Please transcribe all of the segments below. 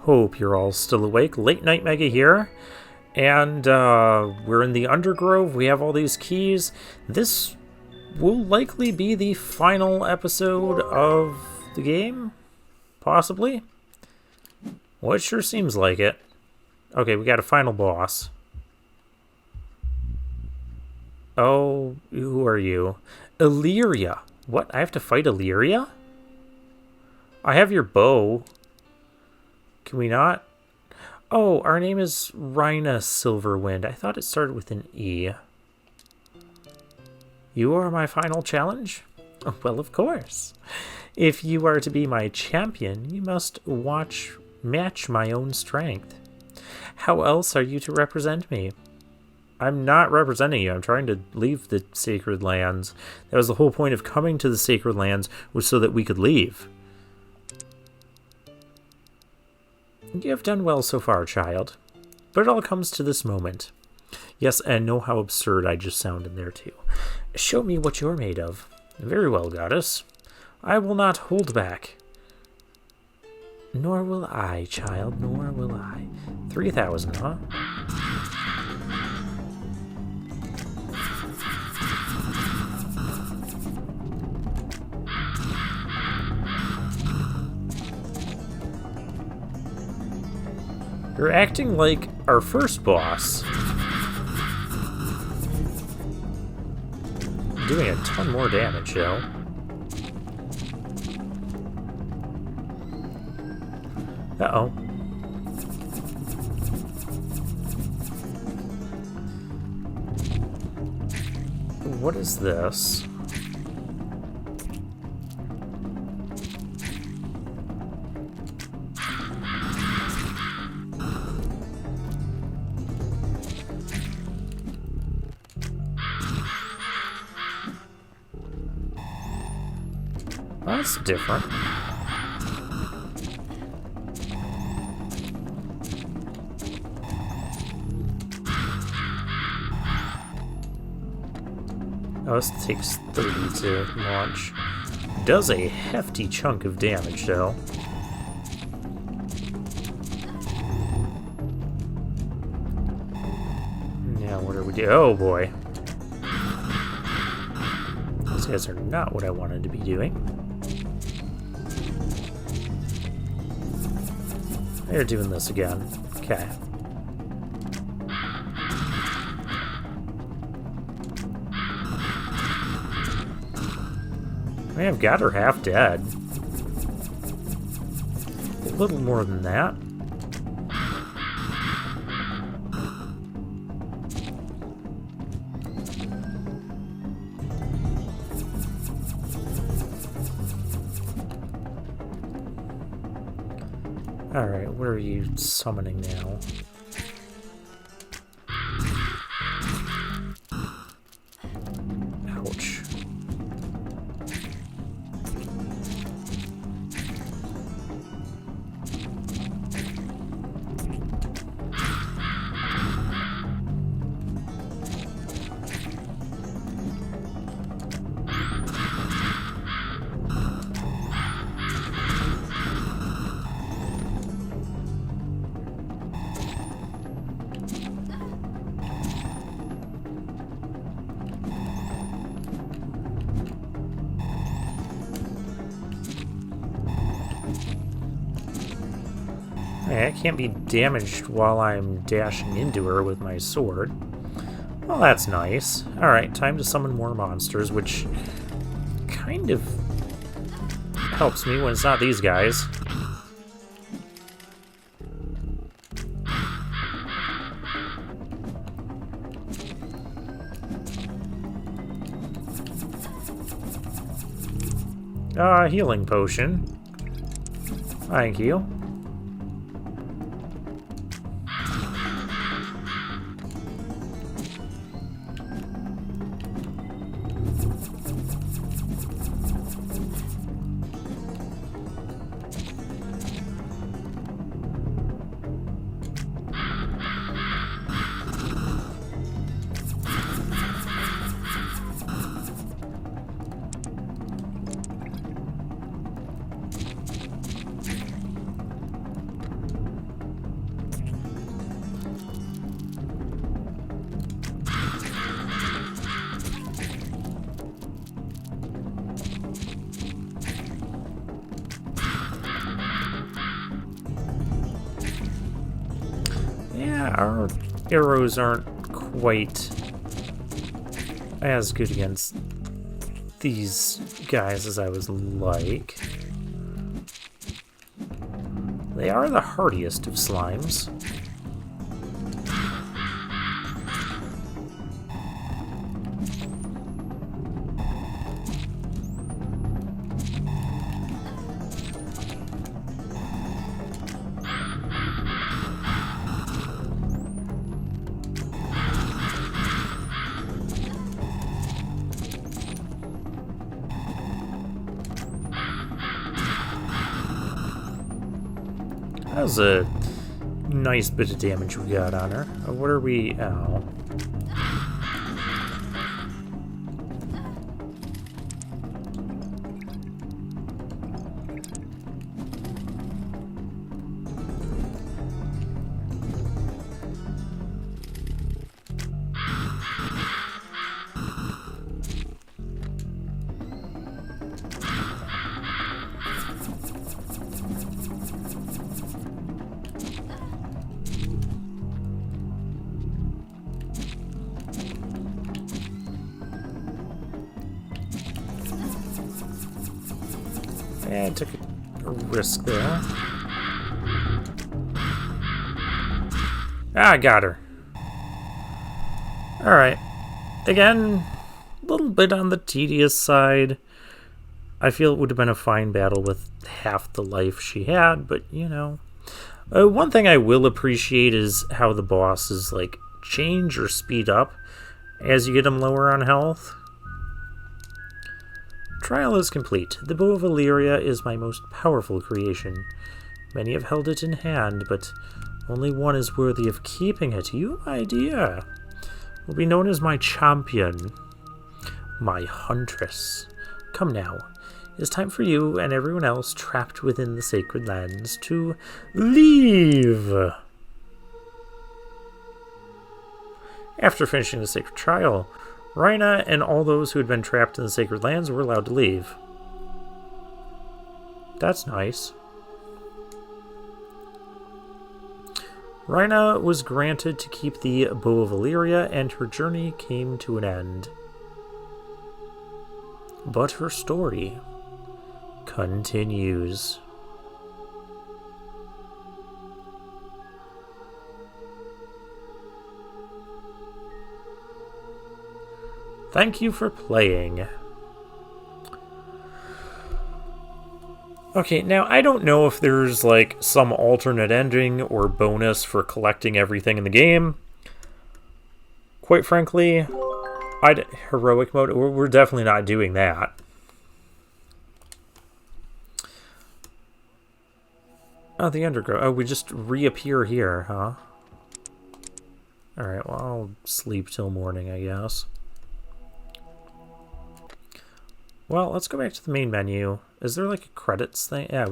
Hope you're all still awake. Late Night Mega here. And we're in the Undergrove. We have all these keys. This will likely be the final episode of the game. Possibly. Well, it sure seems like it. Okay, we got a final boss. Oh, who are you? Illeria. What? I have to fight Illeria? I have your bow. Can we not? Oh, our name is Rhina Silverwind. I thought it started with an E. You are my final challenge? Oh, well, of course. If you are to be my champion, you must match my own strength. How else are you to represent me? I'm not representing you. I'm trying to leave the Sacred Lands. That was the whole point of coming to the Sacred Lands, was so that we could leave. You have done well so far, child. But it all comes to this moment. Yes, and know how absurd I just sounded there, too. Show me what you're made of. Very well, goddess. I will not hold back. Nor will I, child, nor will I. 3,000, huh? You're acting like our first boss. Doing a ton more damage, though. Uh-oh. What is this? That's different. Oh, this takes 30 to launch. Does a hefty chunk of damage, though. Now, what do we do? Oh, boy. These guys are not what I wanted to be doing. They're doing this again. Okay. I mean, I've got her half dead. A little more than that. Alright, where are you summoning now? Ouch. I can't be damaged while I'm dashing into her with my sword. Well, that's nice. Alright, time to summon more monsters, which kind of helps me when it's not these guys. Healing potion. Thank you. Yeah, our arrows aren't quite as good against these guys as I was like. They are the hardiest of slimes. That was a nice bit of damage we got on her. What are we... Oh. Yeah, I took a risk there. Ah, I got her. Alright. Again, a little bit on the tedious side. I feel it would have been a fine battle with half the life she had, but, you know. One thing I will appreciate is how the bosses, like, change or speed up as you get them lower on health. Trial is complete. The bow of Illeria is my most powerful creation. Many have held it in hand, but only one is worthy of keeping it. You, my dear, will be known as my champion, my huntress. Come now. It is time for you and everyone else trapped within the sacred lands to leave. After finishing the sacred trial, Rhina and all those who had been trapped in the sacred lands were allowed to leave. That's nice. Rhina was granted to keep the bow of Illeria, and her journey came to an end. But her story continues. Thank you for playing. Okay, now I don't know if there's like some alternate ending or bonus for collecting everything in the game. Quite frankly, heroic mode, we're definitely not doing that. Oh, the undergrowth. Oh, we just reappear here, huh? Alright, well, I'll sleep till morning, I guess. Well, let's go back to the main menu. Is there like a credits thing? Yeah,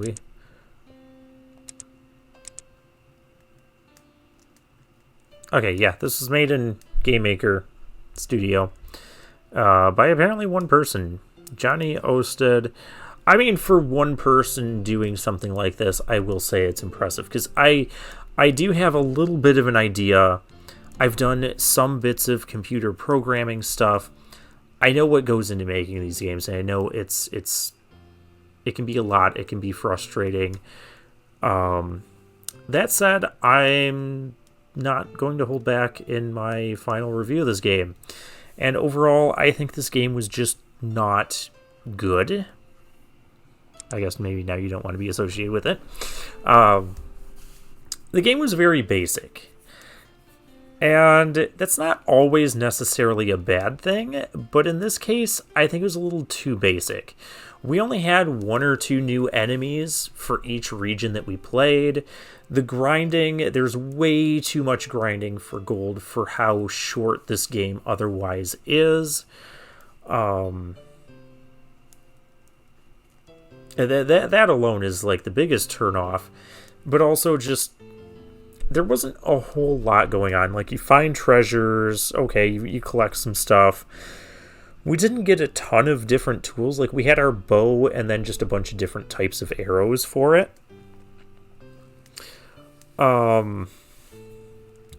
Okay, yeah, this was made in Game Maker Studio by apparently one person, Johnny Osted. I mean, for one person doing something like this, I will say it's impressive, because I do have a little bit of an idea. I've done some bits of computer programming stuff. I know what goes into making these games, and I know it can be a lot. It can be frustrating. That said, I'm not going to hold back in my final review of this game. And overall, I think this game was just not good. I guess maybe now you don't want to be associated with it. The game was very basic. And that's not always necessarily a bad thing, but in this case, I think it was a little too basic. We only had one or two new enemies for each region that we played. The grinding, there's way too much grinding for gold for how short this game otherwise is. That alone is like the biggest turnoff, but also just there wasn't a whole lot going on. Like, you find treasures, okay, you collect some stuff. We didn't get a ton of different tools. Like, we had our bow and then just a bunch of different types of arrows for it.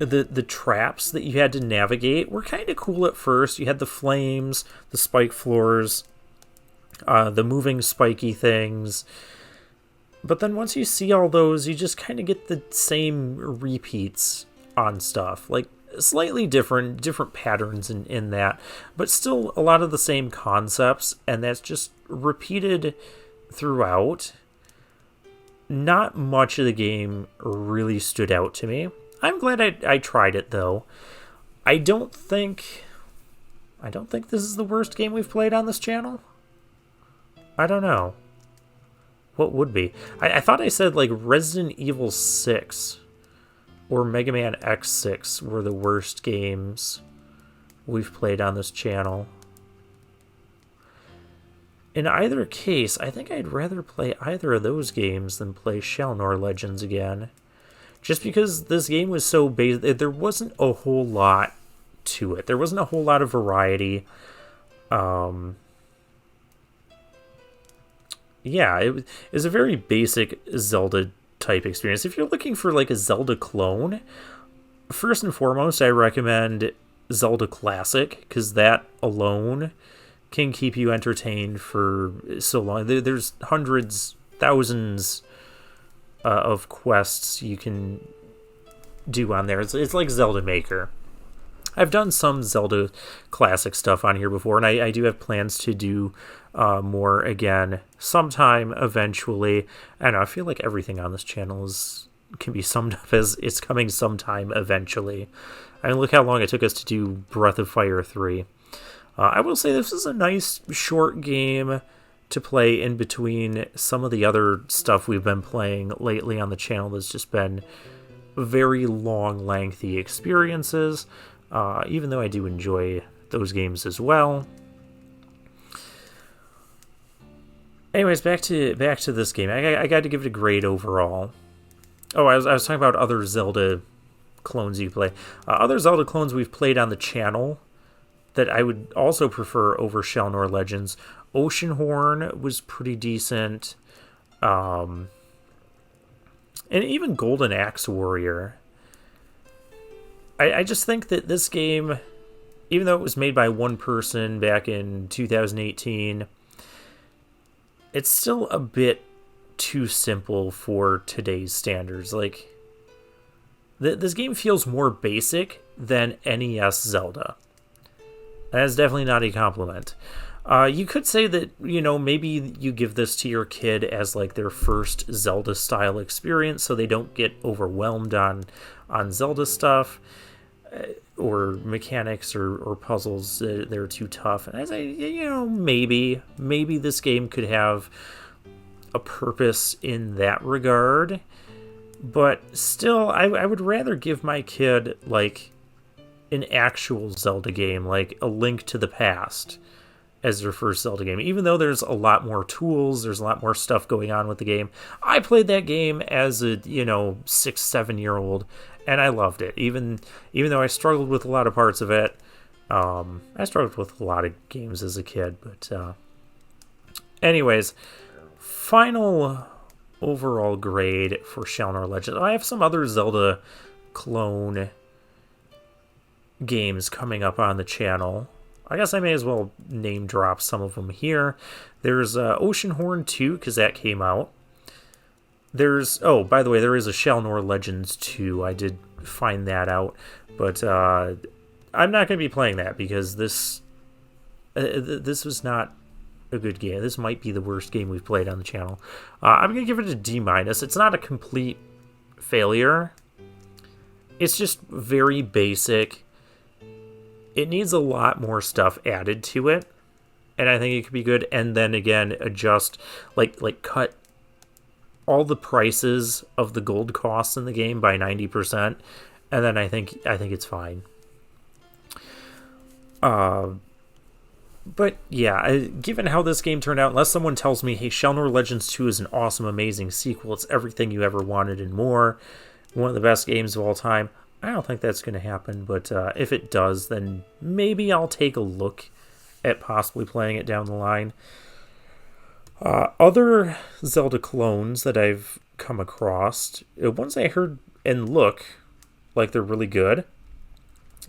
the traps that you had to navigate were kind of cool at first. You had the flames, the spike floors, the moving spiky things. But then once you see all those, you just kind of get the same repeats on stuff. Like, slightly different patterns in that, but still a lot of the same concepts, and that's just repeated throughout. Not much of the game really stood out to me. I'm glad I tried it, though. I don't think this is the worst game we've played on this channel. I don't know. What would be? I thought I said, like, Resident Evil 6 or Mega Man X6 were the worst games we've played on this channel. In either case, I think I'd rather play either of those games than play Shalnor Legends again. Just because this game was so basic, there wasn't a whole lot to it. There wasn't a whole lot of variety. Yeah, it was a very basic Zelda-type experience. If you're looking for, like, a Zelda clone, first and foremost, I recommend Zelda Classic, because that alone can keep you entertained for so long. There's hundreds, thousands of quests you can do on there. It's like Zelda Maker. I've done some Zelda Classic stuff on here before, and I do have plans to do more again sometime eventually. I don't know, I feel like everything on this channel can be summed up as it's coming sometime eventually. I mean, look how long it took us to do Breath of Fire 3. I will say this is a nice short game to play in between some of the other stuff we've been playing lately on the channel that's just been very long, lengthy experiences, even though I do enjoy those games as well. Anyways, back to this game. I got to give it a grade overall. Oh, I was talking about other Zelda clones you play. Other Zelda clones we've played on the channel that I would also prefer over Shalnor Legends. Oceanhorn was pretty decent. And even Golden Axe Warrior. I just think that this game, even though it was made by one person back in 2018, it's still a bit too simple for today's standards. Like, this game feels more basic than NES Zelda. That's definitely not a compliment. You could say that, maybe you give this to your kid as, like, their first Zelda-style experience so they don't get overwhelmed on Zelda stuff or mechanics or puzzles that are too tough. And I say, maybe this game could have a purpose in that regard. But still, I would rather give my kid, like, an actual Zelda game, like A Link to the Past, as their first Zelda game. Even though there's a lot more tools, there's a lot more stuff going on with the game. I played that game as a, 6-7-year-old, and I loved it. Even though I struggled with a lot of parts of it. I struggled with a lot of games as a kid, but anyways, final overall grade for Shalnor Legends. I have some other Zelda clone games coming up on the channel. I guess I may as well name drop some of them here. There's Oceanhorn 2, because that came out. By the way, there is a Shalnor Legends 2. I did find that out. But I'm not going to be playing that because this was not a good game. This might be the worst game we've played on the channel. I'm going to give it a D-. It's not a complete failure. It's just very basic. It needs a lot more stuff added to it, and I think it could be good. And then again, adjust, like cut all the prices of the gold costs in the game by 90%, and then I think it's fine. But yeah, given how this game turned out, unless someone tells me, hey, Shalnor Legends 2 is an awesome, amazing sequel, it's everything you ever wanted and more, one of the best games of all time, I don't think that's going to happen, but if it does, then maybe I'll take a look at possibly playing it down the line. Other Zelda clones that I've come across, ones I heard and look like they're really good,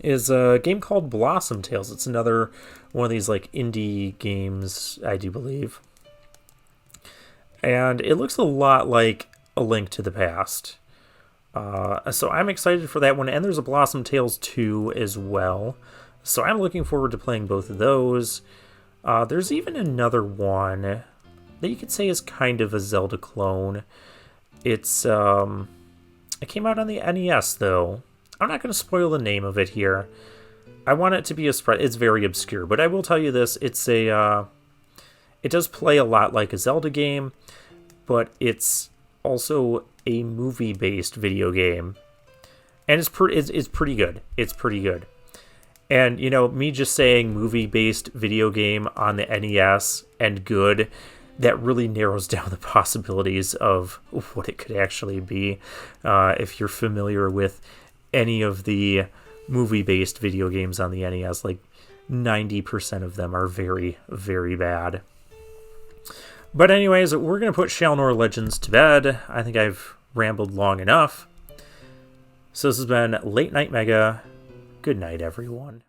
is a game called Blossom Tales. It's another one of these like indie games, I do believe. And it looks a lot like A Link to the Past. So I'm excited for that one. And there's a Blossom Tales 2 as well. So I'm looking forward to playing both of those. There's even another one that you could say is kind of a Zelda clone. It's it came out on the NES though. I'm not going to spoil the name of it here. I want it to be a surprise. It's very obscure, but I will tell you this: it's a it does play a lot like a Zelda game, but it's also a movie-based video game, and it's pretty good. It's pretty good. And, you know, me just saying movie-based video game on the NES and good, that really narrows down the possibilities of what it could actually be. If you're familiar with any of the movie-based video games on the NES, like 90% of them are very, very bad. But anyways, we're going to put Shalnor Legends to bed. I think I've rambled long enough. So this has been Late Night Mega. Good night, everyone.